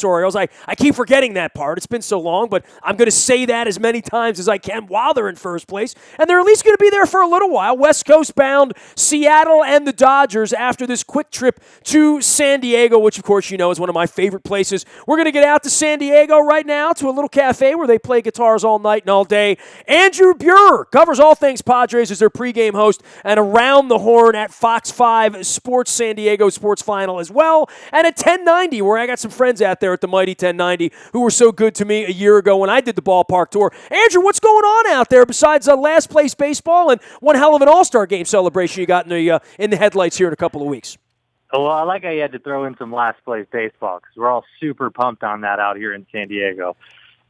Orioles. I keep forgetting that part. It's been so long, but I'm going to say that as many times as I can while they're in first place. And they're at least going to be there for a little while. West Coast bound, Seattle and the Dodgers after this quick trip to San Diego, which, of course, you know is one of my favorite places. We're going to get out to San Diego right now to a little cafe where they play guitars all night and all day. Andrew Buer covers all things Padres as their pregame host and Around the Horn at Fox 5 Sports San Diego Sports Final as well. And at 1090, where I got some friends out there at the mighty 1090 who were so good to me a year ago when I did the ballpark tour. Andrew, what's going on out there besides last place baseball and one hell of an All-Star game celebration you got in the headlights here in a couple of weeks? Well, I like how you had to throw in some last place baseball because we're all super pumped on that out here in San Diego.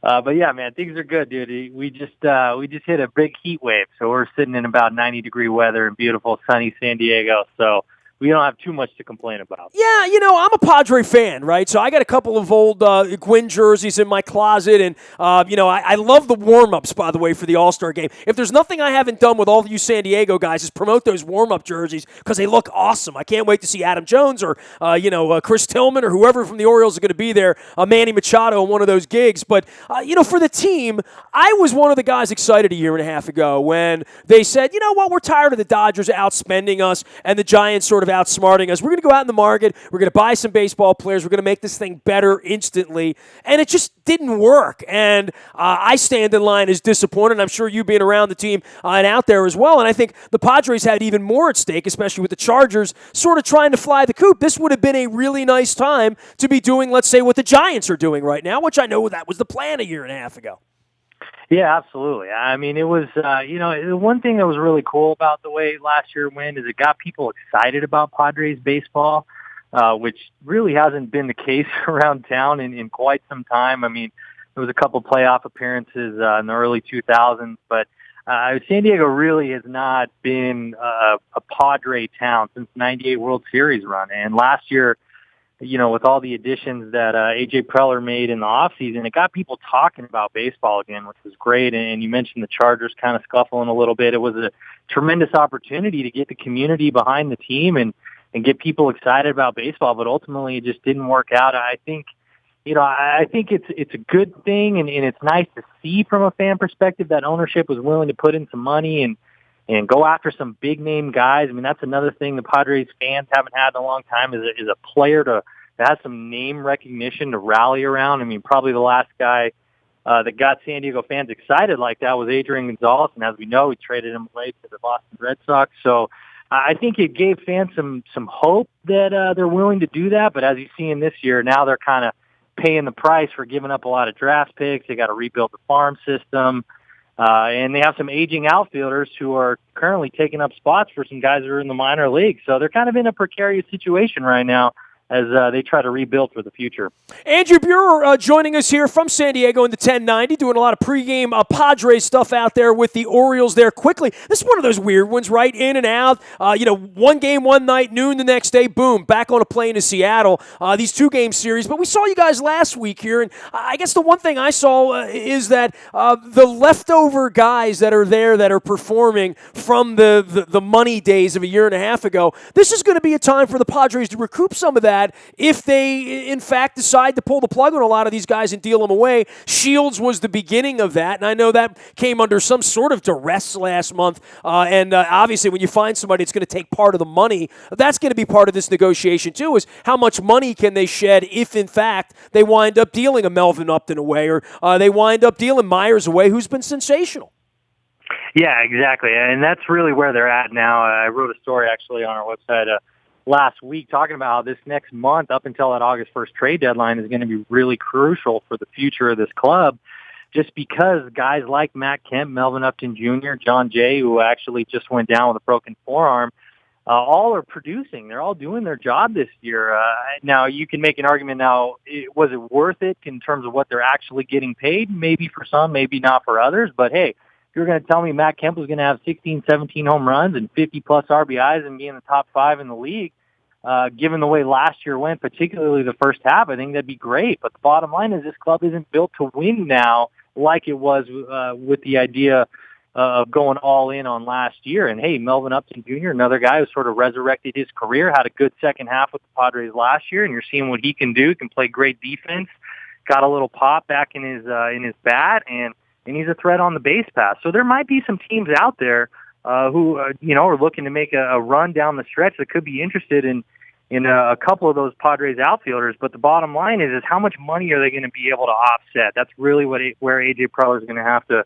But yeah, man, things are good, dude. We just hit a big heat wave, so we're sitting in about 90-degree weather in beautiful sunny San Diego. So we don't have too much to complain about. Yeah, I'm a Padre fan, right? So I got a couple of old Gwynn jerseys in my closet, and, I love the warm-ups, by the way, for the All-Star game. If there's nothing I haven't done with all you San Diego guys is promote those warm-up jerseys because they look awesome. I can't wait to see Adam Jones or, Chris Tillman or whoever from the Orioles are going to be there, Manny Machado in one of those gigs. But, for the team, I was one of the guys excited a year and a half ago when they said, you know what, we're tired of the Dodgers outspending us and the Giants sort of outsmarting us. We're going to go out in the market. We're going to buy some baseball players. We're going to make this thing better instantly. And it just didn't work. And I stand in line as disappointed. I'm sure you being around the team and out there as well. And I think the Padres had even more at stake, especially with the Chargers sort of trying to fly the coop. This would have been a really nice time to be doing, let's say, what the Giants are doing right now, which I know that was the plan a year and a half ago. Yeah, absolutely. I mean, it was, the one thing that was really cool about the way last year went is it got people excited about Padres baseball, which really hasn't been the case around town in quite some time. I mean, there was a couple playoff appearances in the early 2000s, but San Diego really has not been a Padre town since the 98 World Series run. And last year, with all the additions that A.J. Preller made in the offseason, it got people talking about baseball again, which was great. And you mentioned the Chargers kind of scuffling a little bit. It was a tremendous opportunity to get the community behind the team and get people excited about baseball, but ultimately it just didn't work out. I think it's a good thing, and it's nice to see from a fan perspective that ownership was willing to put in some money and go after some big-name guys. I mean, that's another thing the Padres fans haven't had in a long time is a player to have some name recognition to rally around. I mean, probably the last guy that got San Diego fans excited like that was Adrian Gonzalez, and as we know, he traded him away to the Boston Red Sox. So I think it gave fans some hope that they're willing to do that. But as you see in this year, now they're kind of paying the price for giving up a lot of draft picks. They got to rebuild the farm system. And they have some aging outfielders who are currently taking up spots for some guys who are in the minor leagues. So they're kind of in a precarious situation right now as they try to rebuild for the future. Andrew Buer joining us here from San Diego in the 1090, doing a lot of pregame Padres stuff out there with the Orioles there quickly. This is one of those weird ones, right? In and out. One game one night, noon the next day, boom, back on a plane to Seattle. These two-game series. But we saw you guys last week here, and I guess the one thing I saw is that the leftover guys that are there that are performing from the money days of a year and a half ago, this is going to be a time for the Padres to recoup some of that if they, in fact, decide to pull the plug on a lot of these guys and deal them away. Shields was the beginning of that, and I know that came under some sort of duress last month. Obviously, when you find somebody that's going to take part of the money, that's going to be part of this negotiation, too, is how much money can they shed if, in fact, they wind up dealing a Melvin Upton away or they wind up dealing Myers away, who's been sensational. Yeah, exactly, and that's really where they're at now. I wrote a story, actually, on our website last week talking about how this next month up until that August 1st trade deadline is going to be really crucial for the future of this club just because guys like Matt Kemp, Melvin Upton Jr., John Jay, who actually just went down with a broken forearm, all are producing. They're all doing their job this year. Now, you can make an argument now, was it worth it in terms of what they're actually getting paid? Maybe for some, maybe not for others. But, hey, if you're going to tell me Matt Kemp was going to have 16, 17 home runs and 50-plus RBIs and be in the top 5 in the league, given the way last year went, particularly the first half, I think that'd be great. But the bottom line is this club isn't built to win now like it was with the idea, of going all in on last year. And hey, Melvin Upton Jr., another guy who sort of resurrected his career, had a good second half with the Padres last year, and you're seeing what he can do. He can play great defense, got a little pop back in his bat, and he's a threat on the base pass. So there might be some teams out there who are looking to make a run down the stretch that could be interested in a couple of those Padres outfielders. But the bottom line is how much money are they going to be able to offset? That's really where A.J. Preller is going to have to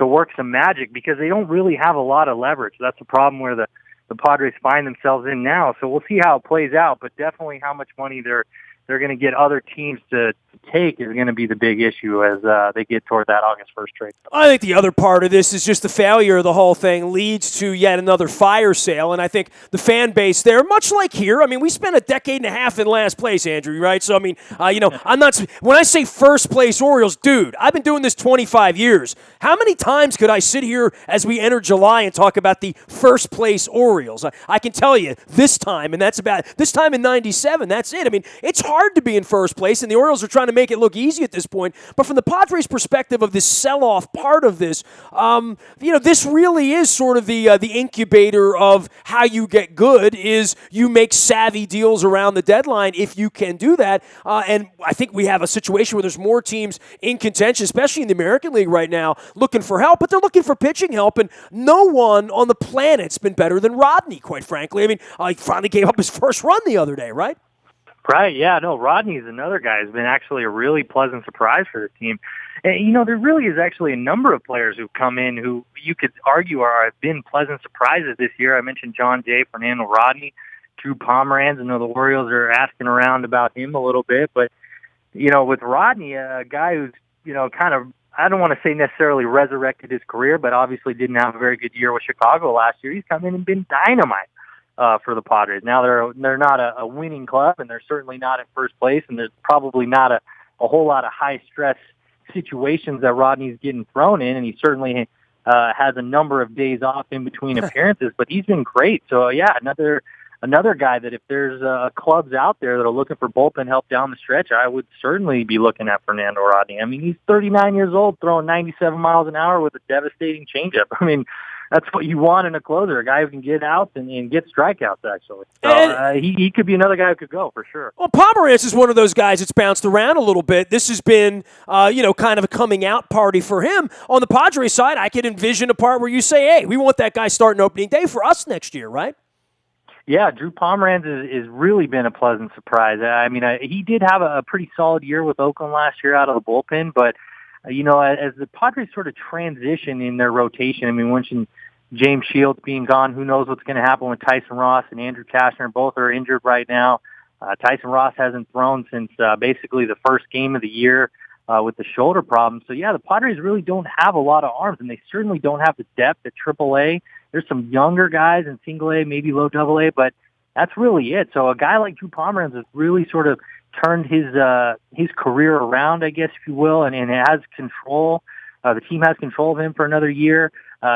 work some magic, because they don't really have a lot of leverage. That's the problem where the Padres find themselves in now. So we'll see how it plays out, but definitely how much money they're going to get other teams to take is going to be the big issue as they get toward that August 1st trade. I think the other part of this is just the failure of the whole thing leads to yet another fire sale, and I think the fan base there, much like here, I mean, we spent a decade and a half in last place, Andrew, right? So, I mean, I'm not – when I say first place Orioles, dude, I've been doing this 25 years. How many times could I sit here as we enter July and talk about the first place Orioles? I can tell you this time, and that's about – this time in 97, that's it. I mean, it's hard to be in first place, and the Orioles are trying to make it look easy at this point. But from the Padres' perspective of this sell-off part of this, this really is sort of the incubator of how you get good is you make savvy deals around the deadline if you can do that. And I think we have a situation where there's more teams in contention, especially in the American League right now, looking for help, but they're looking for pitching help, and no one on the planet's been better than Rodney, quite frankly. I mean, he finally gave up his first run the other day, right? Right, yeah, no, Rodney's another guy who's been actually a really pleasant surprise for the team. And, there really is actually a number of players who've come in who you could argue have been pleasant surprises this year. I mentioned John Jay, Fernando Rodney, Drew Pomeranz. I know the Orioles are asking around about him a little bit. But, with Rodney, a guy who's, kind of, I don't want to say necessarily resurrected his career, but obviously didn't have a very good year with Chicago last year. He's come in and been dynamite for the Padres. Now they're not a winning club, and they're certainly not in first place, and there's probably not a whole lot of high-stress situations that Rodney's getting thrown in, and he certainly has a number of days off in between appearances, but he's been great. So, yeah, another guy that if there's clubs out there that are looking for bullpen help down the stretch, I would certainly be looking at Fernando Rodney. I mean, he's 39 years old, throwing 97 miles an hour with a devastating changeup. I mean, that's what you want in a closer, a guy who can get outs and get strikeouts, actually. So he could be another guy who could go, for sure. Well, Pomeranz is one of those guys that's bounced around a little bit. This has been, kind of a coming out party for him. On the Padres side, I could envision a part where you say, hey, we want that guy starting opening day for us next year, right? Yeah, Drew Pomeranz has really been a pleasant surprise. I mean, he did have a pretty solid year with Oakland last year out of the bullpen, but as the Padres sort of transition in their rotation, I mean, once James Shields being gone, who knows what's going to happen with Tyson Ross and Andrew Cashner. Both are injured right now. Tyson Ross hasn't thrown since basically the first game of the year with the shoulder problem. So, yeah, the Padres really don't have a lot of arms, and they certainly don't have the depth at AAA. There's some younger guys in single A, maybe low double A, but that's really it. So a guy like Drew Pomeranz has really sort of turned his career around, I guess, if you will, and has control. The team has control of him for another year.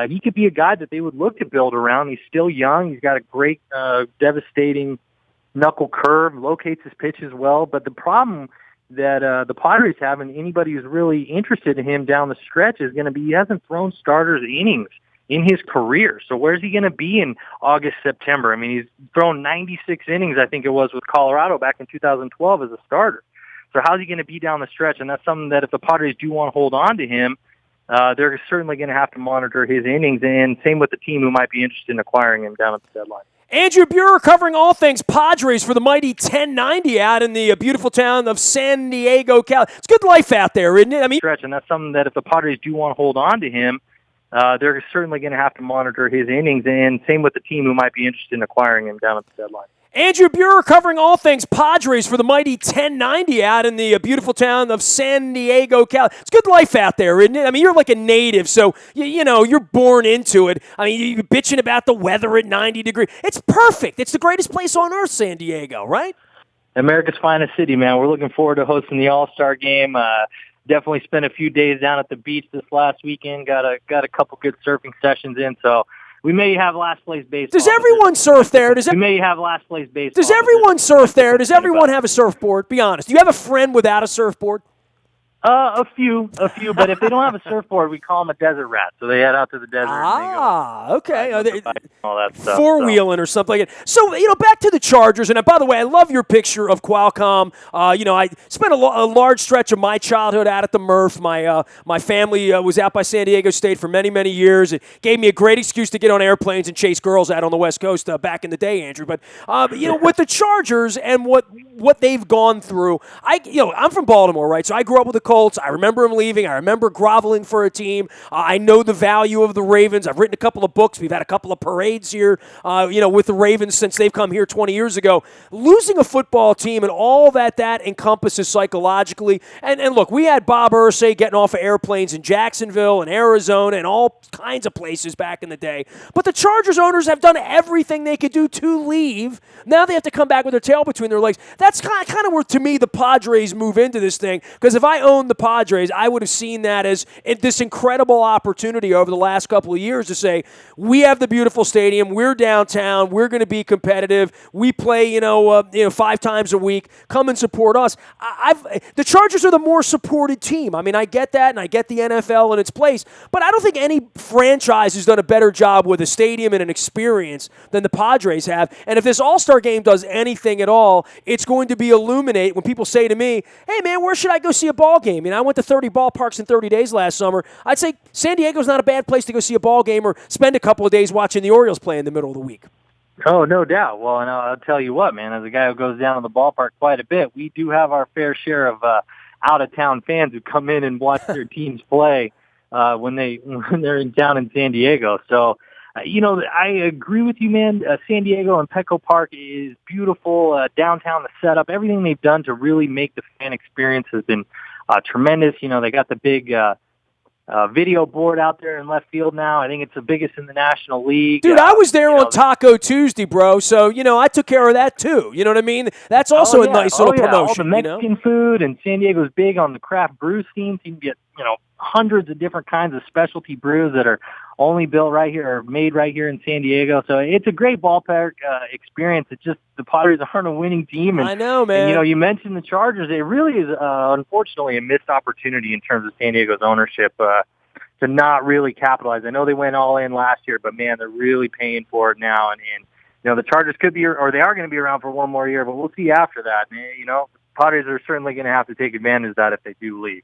He could be a guy that they would look to build around. He's still young. He's got a great, devastating knuckle curve, locates his pitch as well. But the problem that the Padres have, and anybody who's really interested in him down the stretch, is going to be he hasn't thrown starters innings in his career. So where's he going to be in August, September? I mean, he's thrown 96 innings, I think it was, with Colorado back in 2012 as a starter. So how's he going to be down the stretch? And that's something that if the Padres do want to hold on to him, they're certainly going to have to monitor his innings, and same with the team who might be interested in acquiring him down at the deadline. Andrew Buer covering all things Padres for the mighty 1090 out in the beautiful town of San Diego, Cal. It's good life out there, isn't it? I mean, stretch, and that's something that if the Padres do want to hold on to him, they're certainly going to have to monitor his innings, and same with the team who might be interested in acquiring him down at the deadline. Andrew Buer covering all things Padres for the mighty 1090 out in the beautiful town of San Diego, Cal. It's good life out there, isn't it? I mean, you're like a native, so, you're born into it. I mean, you're bitching about the weather at 90 degrees. It's perfect. It's the greatest place on earth, San Diego, right? America's finest city, man. We're looking forward to hosting the All-Star game. Definitely spent a few days down at the beach this last weekend. Got a couple good surfing sessions in, so we may have last place baseball. Does everyone surf there? We may have last place baseball. Does everyone surf there? Does everyone have a surfboard? Be honest. Do you have a friend without a surfboard? A few, but if they don't have a surfboard, we call them a desert rat. So they head out to the desert and they go, okay. all that stuff. Four-wheeling or something like that. So, back to the Chargers. And by the way, I love your picture of Qualcomm. I spent a large stretch of my childhood out at the Murph. My family was out by San Diego State for many, many years. It gave me a great excuse to get on airplanes and chase girls out on the West Coast back in the day, Andrew. But, with the Chargers and what they've gone through, I'm from Baltimore, right? So I grew up with the Colts. I remember them leaving. I remember groveling for a team. I know the value of the Ravens. I've written a couple of books. We've had a couple of parades here, with the Ravens since they've come here 20 years ago. Losing a football team and all that encompasses psychologically. And look, we had Bob Irsay getting off of airplanes in Jacksonville and Arizona and all kinds of places back in the day. But the Chargers owners have done everything they could do to leave. Now they have to come back with their tail between their legs. That's kind of where, to me, the Padres move into this thing. Because if I owned the Padres, I would have seen that as this incredible opportunity over the last couple of years to say, we have the beautiful stadium, we're downtown, we're going to be competitive, we play 5 times a week, come and support us. The Chargers are the more supported team. I mean, I get that, and I get the NFL in its place, but I don't think any franchise has done a better job with a stadium and an experience than the Padres have. And if this All-Star game does anything at all, it's going to be illuminate when people say to me, hey man, where should I go see a ball game? I went to 30 ballparks in 30 days last summer. I'd say San Diego's not a bad place to go see a ball game or spend a couple of days watching the Orioles play in the middle of the week. Oh, no doubt. Well, and I'll tell you what, man, as a guy who goes down to the ballpark quite a bit, we do have our fair share of out-of-town fans who come in and watch their teams play when they're in town in San Diego. So, I agree with you, man. San Diego and Petco Park is beautiful. Downtown, the setup, everything they've done to really make the fan experience has been tremendous. They got the big video board out there in left field now. I think it's the biggest in the National League. Dude, I was there on Taco Tuesday, bro. So, I took care of that too. You know what I mean? That's also a nice little promotion. All the Mexican food, and San Diego's big on the craft brew scene. So you can get, hundreds of different kinds of specialty brews that are only built right here or made right here in San Diego. So it's a great ballpark experience. It's just the Padres aren't a winning team. And, I know, man. And, you mentioned the Chargers. It really is, unfortunately, a missed opportunity in terms of San Diego's ownership to not really capitalize. I know they went all in last year, but, man, they're really paying for it now. And the Chargers could be, or they are going to be around for one more year, but we'll see after that. And, Padres are certainly going to have to take advantage of that if they do leave.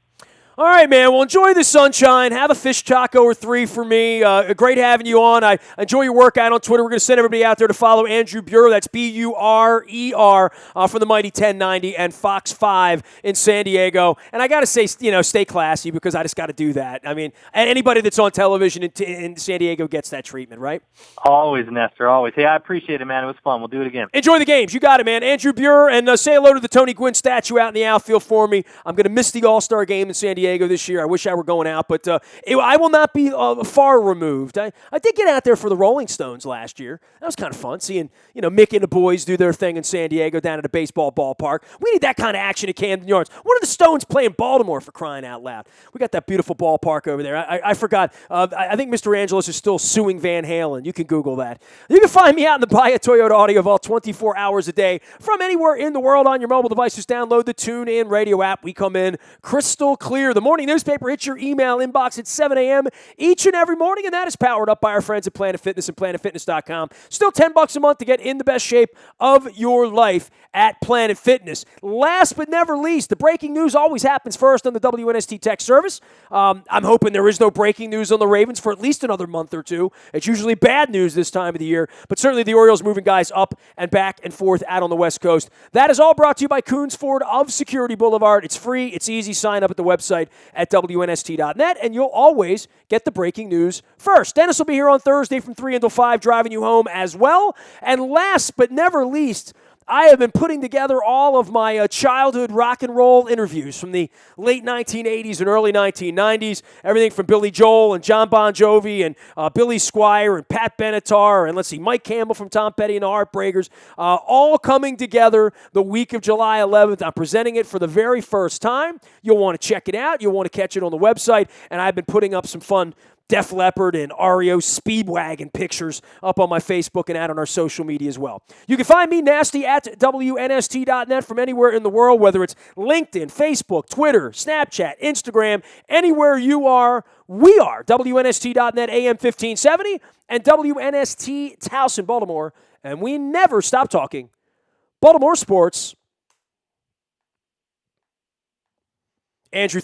All right, man. Well, enjoy the sunshine. Have a fish taco or 3 for me. Great having you on. I enjoy your workout on Twitter. We're going to send everybody out there to follow Andrew Burer. That's Burer from the Mighty 1090 and Fox 5 in San Diego. And I got to say, stay classy because I just got to do that. I mean, anybody that's on television in San Diego gets that treatment, right? Always, Nestor, always. Hey, I appreciate it, man. It was fun. We'll do it again. Enjoy the games. You got it, man. Andrew Burer, and say hello to the Tony Gwynn statue out in the outfield for me. I'm going to miss the All-Star game in San Diego this year. I wish I were going out, but I will not be far removed. I did get out there for the Rolling Stones last year. That was kind of fun, seeing Mick and the boys do their thing in San Diego down at a baseball ballpark. We need that kind of action at Camden Yards. When are the Stones playing Baltimore, for crying out loud? We got that beautiful ballpark over there. I forgot. I think Mr. Angelos is still suing Van Halen. You can Google that. You can find me out in the Buy a Toyota Audio Vault 24 hours a day from anywhere in the world on your mobile devices. Download the TuneIn radio app. We come in crystal clear. The morning newspaper hits your email inbox at 7 a.m. each and every morning, and that is powered up by our friends at Planet Fitness and PlanetFitness.com. Still $10 a month to get in the best shape of your life at Planet Fitness. Last but never least, the breaking news always happens first on the WNST Tech Service. I'm hoping there is no breaking news on the Ravens for at least another month or two. It's usually bad news this time of the year, but certainly the Orioles moving guys up and back and forth out on the West Coast. That is all brought to you by Coons Ford of Security Boulevard. It's free. It's easy. Sign up at the website at WNST.net, and you'll always get the breaking news first. Dennis will be here on Thursday from 3 until 5, driving you home as well. And last but never least, I have been putting together all of my childhood rock and roll interviews from the late 1980s and early 1990s. Everything from Billy Joel and John Bon Jovi and Billy Squier and Pat Benatar and, Mike Campbell from Tom Petty and the Heartbreakers, all coming together the week of July 11th. I'm presenting it for the very first time. You'll want to check it out. You'll want to catch it on the website. And I've been putting up some fun Def Leppard and REO Speedwagon pictures up on my Facebook and out on our social media as well. You can find me, Nasty, at WNST.net from anywhere in the world, whether it's LinkedIn, Facebook, Twitter, Snapchat, Instagram, anywhere you are, we are. WNST.net, AM 1570, and WNST Towson, Baltimore. And we never stop talking Baltimore sports. Andrew.